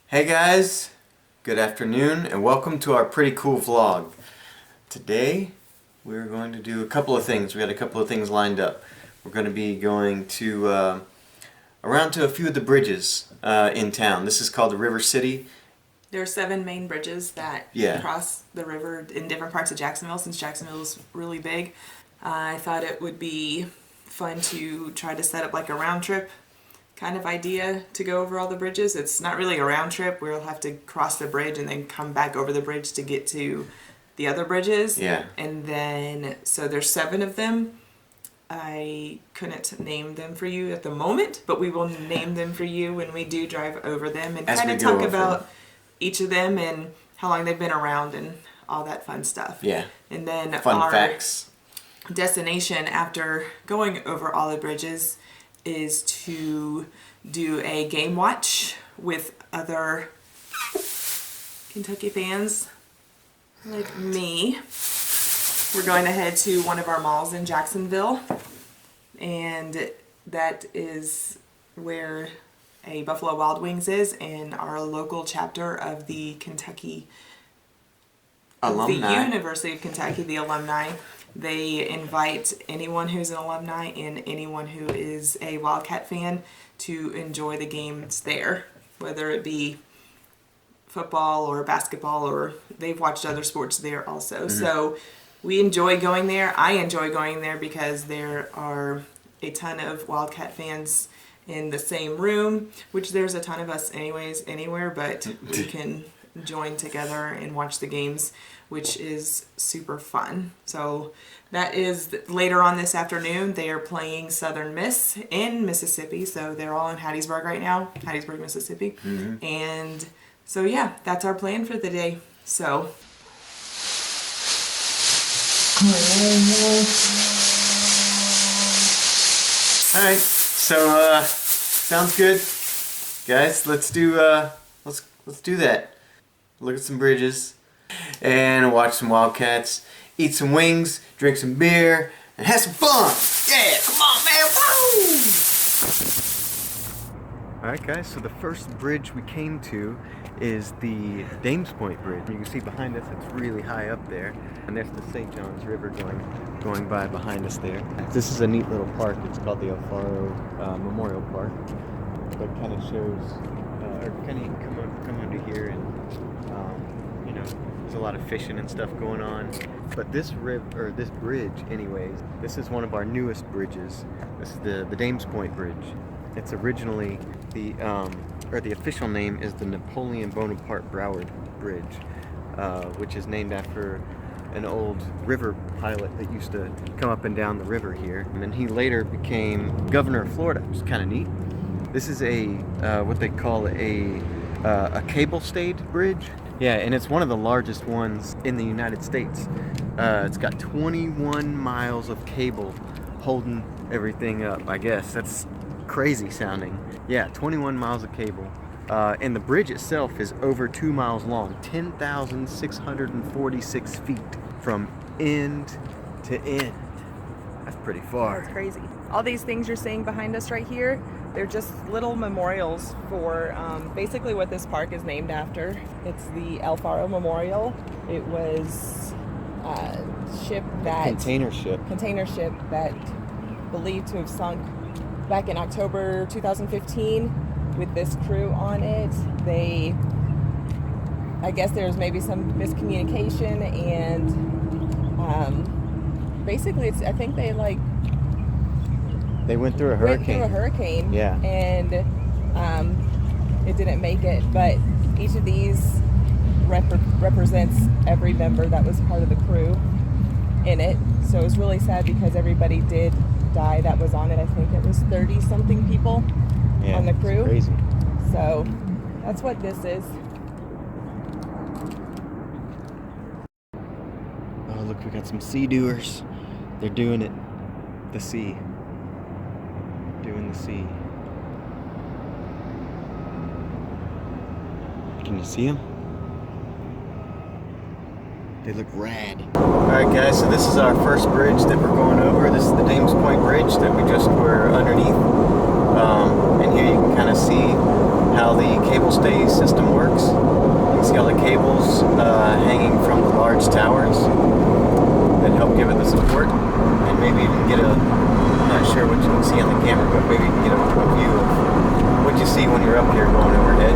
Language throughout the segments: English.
Hey guys, good afternoon and welcome to our pretty cool vlog. Today we're going to do a couple of things. We got a couple of things lined up. We're going to be going to around to a few of the bridges in town. This is called the River City. There are 7 main bridges that cross the river in different parts of Jacksonville, since Jacksonville is really big. I thought it would be fun to try to set up like a round trip kind of idea to go over all the bridges. It's not really a round trip. We'll have to cross the bridge and then come back over the bridge to get to the other bridges. Yeah. And then, so there's 7 of them. I couldn't name them for you at the moment, but we will name them for you when we do drive over them and kind of talk about each of them and how long they've been around and all that fun stuff. Yeah. And then fun facts. Destination after going over all the bridges is to do a game watch with other Kentucky fans like me. We're going to head to one of our malls in Jacksonville, and that is where a Buffalo Wild Wings is, and our local chapter of the Kentucky Alumni. The University of Kentucky, the alumni. They invite anyone who's an alumni and anyone who is a Wildcat fan to enjoy the games there, whether it be football or basketball, or they've watched other sports there also. Mm-hmm. So we enjoy going there. I enjoy going there because there are a ton of Wildcat fans in the same room, which there's a ton of us anyways, anywhere, but we can join together and watch the games, which is super fun. So that is later on this afternoon. They are playing Southern Miss in Mississippi, so they're all in Hattiesburg right now, Hattiesburg, Mississippi. Mm-hmm. And so yeah, that's our plan for the day. So alright, so sounds good. Guys, let's do that. Look at some bridges and watch some Wildcats, eat some wings, drink some beer, and have some fun. Yeah, come on, man. Woo! Alright guys, so the first bridge we came to is the Dames Point Bridge. You can see behind us, it's really high up there, and there's the St. John's River going by behind us there. This is a neat little park. It's called the Alfaro Memorial Park. That kind of shows, or kind of come under here and there's a lot of fishing and stuff going on. But this bridge, anyways, this is one of our newest bridges. This is the Dames Point Bridge. It's originally the official name is the Napoleon Bonaparte Broward Bridge, which is named after an old river pilot that used to come up and down the river here. And then he later became governor of Florida, which is kind of neat. This is a what they call a cable-stayed bridge. Yeah, and it's one of the largest ones in the United States. It's got 21 miles of cable holding everything up, I guess. That's crazy sounding. Yeah, 21 miles of cable. And the bridge itself is over 2 miles long, 10,646 feet from end to end. That's pretty far. That's crazy. All these things you're seeing behind us right here, they're just little memorials for basically what this park is named after. It's the Alfaro Memorial. It was a container ship that believed to have sunk back in October 2015 with this crew on it. I guess there was maybe some miscommunication, and basically I think they went through a hurricane. Yeah. And it didn't make it, but each of these represents every member that was part of the crew in it. So it was really sad because everybody did die that was on it. I think it was 30-something people on the crew. Crazy. So that's what this is. Oh, look, we got some sea-doers. They're doing it. The sea. Doing the sea. Can you see them? They look rad. Alright guys, so this is our first bridge that we're going over. This is the Dames Point Bridge that we just were underneath. And here you can kind of see how the cable stay system works. You can see all the cables hanging from the large towers that help give it the support, and maybe even get I'm not sure what you can see on the camera, but maybe you can get a view of what you see when you're up here going overhead.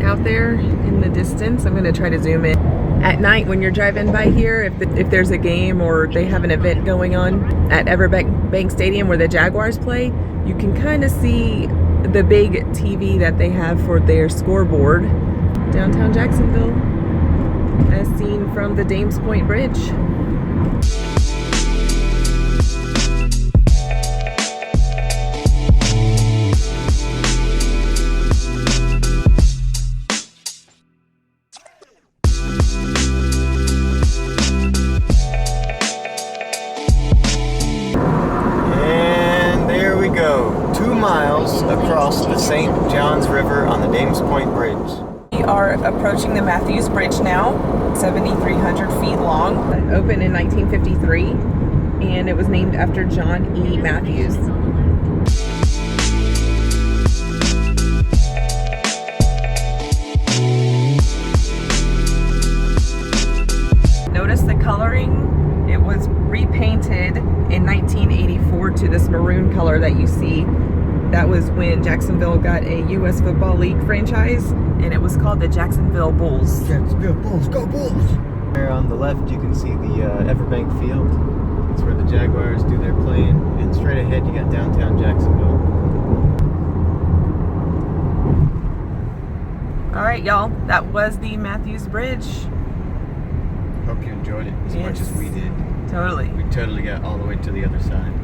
Out there in the distance, I'm going to try to zoom in. At night when you're driving by here, if there's a game or they have an event going on at Everbank Stadium where the Jaguars play, you can kind of see the big TV that they have for their scoreboard. Downtown Jacksonville, as seen from the Dames Point Bridge. Across the St. John's River on the Dames Point Bridge. We are approaching the Matthews Bridge now, 7,300 feet long. Opened in 1953, and it was named after John E. Matthews. Notice the coloring. It was repainted in 1984 to this maroon color that you see. That was when Jacksonville got a U.S. Football League franchise, and it was called the Jacksonville Bulls. Jacksonville Bulls, go Bulls! There on the left you can see the Everbank Field. That's where the Jaguars do their playing. And straight ahead you got downtown Jacksonville. All right, y'all. That was the Matthews Bridge. Hope you enjoyed it as much as we did. Totally. We totally got all the way to the other side.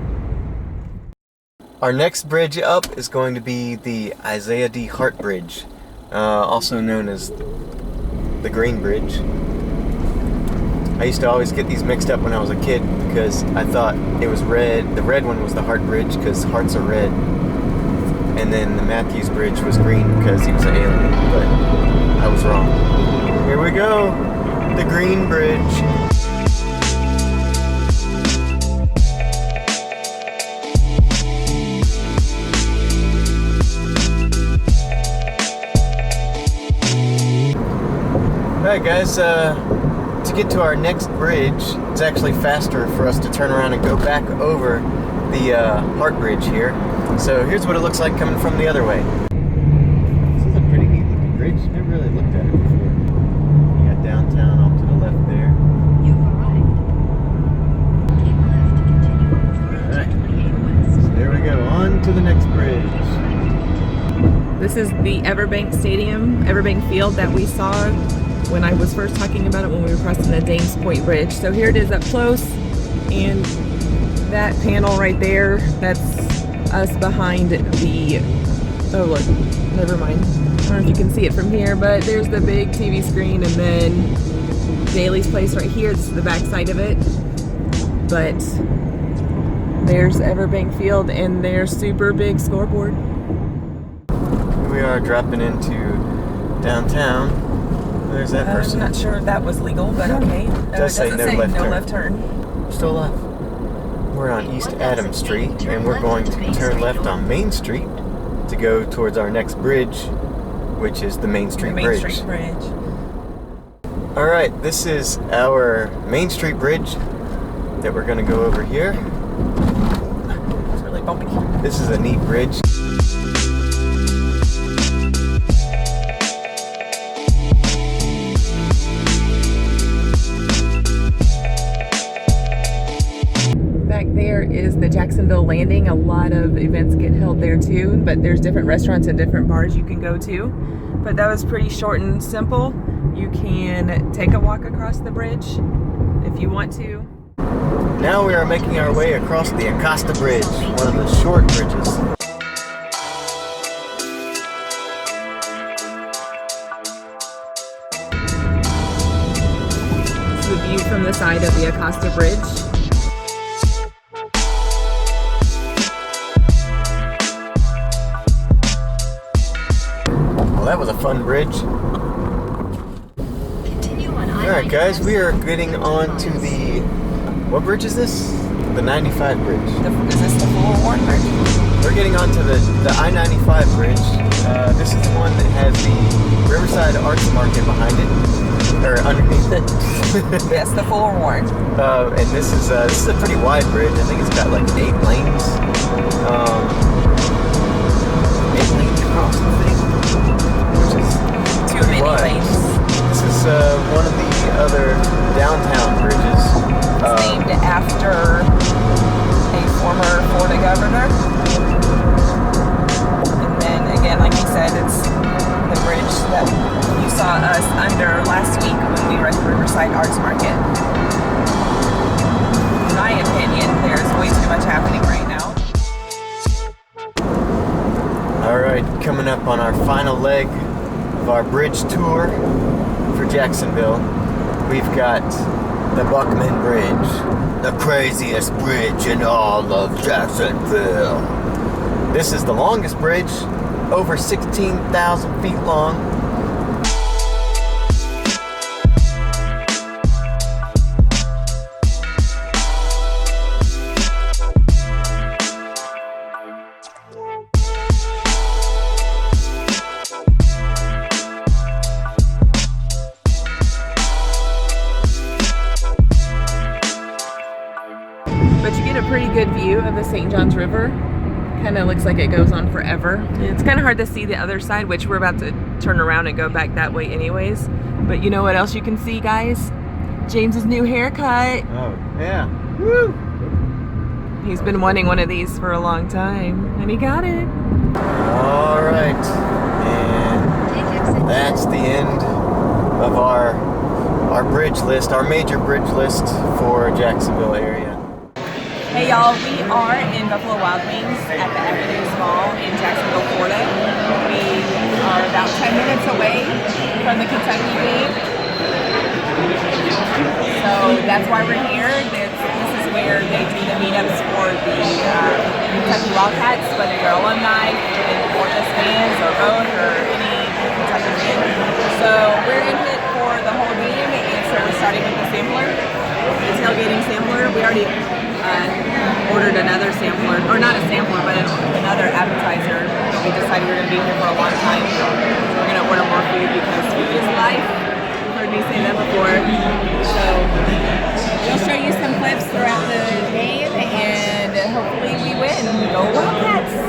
Our next bridge up is going to be the Isaiah D. Hart Bridge, also known as the Green Bridge. I used to always get these mixed up when I was a kid because I thought it was red. The red one was the Hart Bridge because hearts are red. And then the Matthews Bridge was green because he was an alien, but I was wrong. Here we go, the Green Bridge. Alright guys, to get to our next bridge, it's actually faster for us to turn around and go back over the Hart Bridge here. So here's what it looks like coming from the other way. This is a pretty neat looking bridge. Never really looked at it before. You got downtown off to the left there. Alright, so there we go, on to the next bridge. This is the Everbank Field that we saw when I was first talking about it when we were crossing the Dames Point Bridge. So here it is up close, and that panel right there, that's us behind the, oh look, never mind. I don't know if you can see it from here, but there's the big TV screen, and then Daly's place right here. This is the back side of it. But there's Everbank Field and their super big scoreboard. Here we are dropping into downtown. There's that person. I'm not sure if that was legal, but okay. It does say no left turn. We're still alive. We're on East Adams Street, and we're going to turn left on Main Street to go towards our next bridge, which is the Main Street Bridge. Main Street Bridge. All right, this is our Main Street Bridge that we're going to go over here. It's really bumpy. This is a neat bridge. Back there is the Jacksonville Landing. A lot of events get held there too, but there's different restaurants and different bars you can go to. But that was pretty short and simple. You can take a walk across the bridge if you want to. Now we are making our way across the Acosta Bridge, one of the short bridges. This is the view from the side of the Acosta Bridge. Well, that was a fun bridge. Alright guys, we are getting on to the, what bridge is this? The 95 bridge. Is this the full-worn bridge? We're getting onto the I-95 bridge. This is the one that has the Riverside Arts Market behind it, or underneath it. Yes, the full-worn. And this is a pretty wide bridge. I think it's got like 8 lanes. 8 lanes across the thing, which is Too many lanes. This is one of the other downtown bridges. It's named after a former Florida governor. And then again, like you said, it's the bridge that you saw us under last week when we were at the Riverside Arts Market. In my opinion, there's way too much happening right now. Alright, coming up on our final leg of our bridge tour for Jacksonville, we've got the Buckman Bridge, the craziest bridge in all of Jacksonville. This is the longest bridge, over 16,000 feet long. But you get a pretty good view of the St. Johns River. Kind of looks like it goes on forever. It's kind of hard to see the other side, which we're about to turn around and go back that way anyways. But you know what else you can see, guys? James's new haircut. Oh, yeah. Woo! He's been wanting one of these for a long time, and he got it. Alright. And that's the end of our bridge list, our major bridge list for Jacksonville area. Hey y'all, we are in Buffalo Wild Wings at the Avenues Mall in Jacksonville, Florida. We are about 10 minutes away from the Kentucky game. So that's why we're here. This is where they do the meetups for the Kentucky Wildcats, whether you're alumni, and Florida fans, or both, or any Kentucky fan. So we're in it for the whole game, and so we're starting with the sampler, the tailgating sampler. We already ordered another sampler, or not a sampler, but another appetizer that we decided we were going to be here for a long time. So we're going to order more food because food is life. You've heard me say that before. So we'll show you some clips throughout the game, and hopefully we win. Go Wildcats!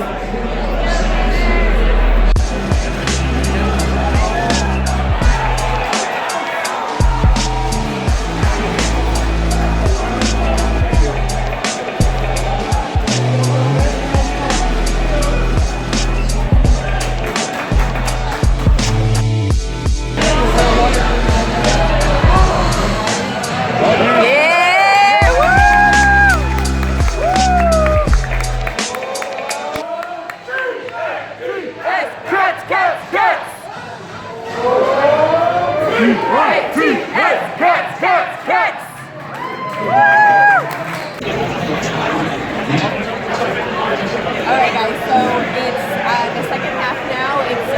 Alright guys, so it's the second half now. It's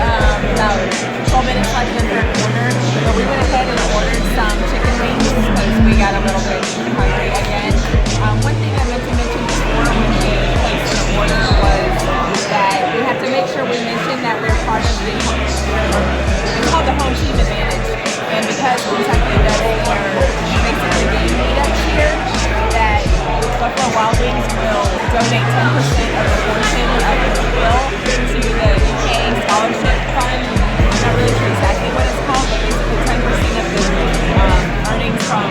about 12 minutes left in the third quarter. But we went ahead and ordered some chicken wings because we got a little bit hungry again. One thing I meant to mention before when we placed the order was that we have to make sure we mention that we're part of the it's called the home team advantage. And because Kentucky does basically game meetups here, that Buffalo Wild Wings will donate 10% of the portion of the bill to the UKAA scholarship fund. I'm not really sure exactly what it's called, but basically 10% of the earnings from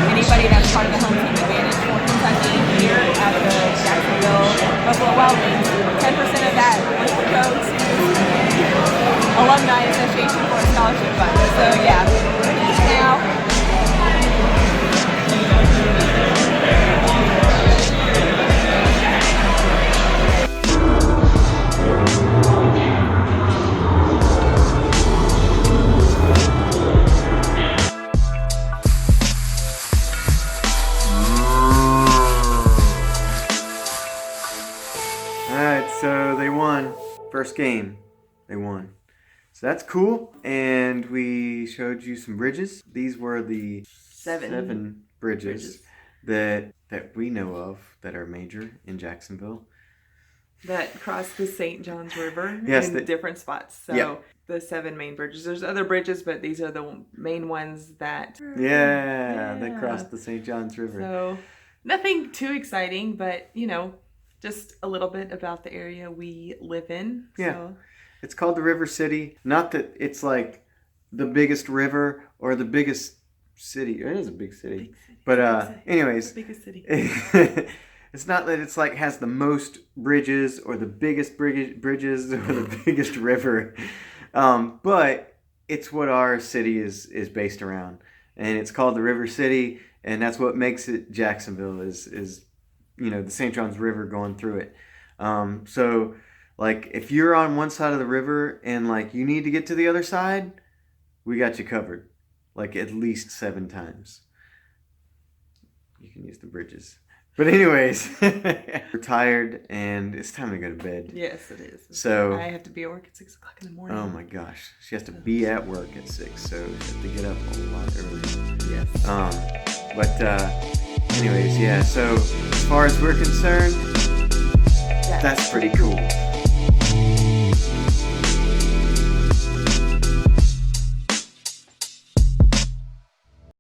anybody that's part of the home team advantage for Kentucky here at the Jacksonville Buffalo Wild Wings. 10% of that will go to the Alumni Association for a scholarship fund. So yeah, now. Alright, so they won. First game, they won. So that's cool. And we showed you some bridges. These were the seven bridges that we know of that are major in Jacksonville. That cross the St. John's River in different spots. So the 7 main bridges. There's other bridges, but these are the main ones that... that cross the St. John's River. So nothing too exciting, but, you know, just a little bit about the area we live in. Yeah. So. It's called the River City. Not that it's like the biggest river or the biggest city. It is a big city. But anyways, the biggest city. It's not that it's like has the most bridges or the biggest bridges or the biggest river. But it's what our city is based around. And it's called the River City, and that's what makes it Jacksonville is you know, the St. John's River going through it. So like if you're on one side of the river and like you need to get to the other side, we got you covered. Like at least 7 times. You can use the bridges. But anyways, we're tired and it's time to go to bed. Yes, it is. So I have to be at work at 6 o'clock in the morning. Oh my gosh, she has to be at work at 6, so she has to get up a lot earlier. Yes. Anyways, yeah. So as far as we're concerned, that's pretty cool.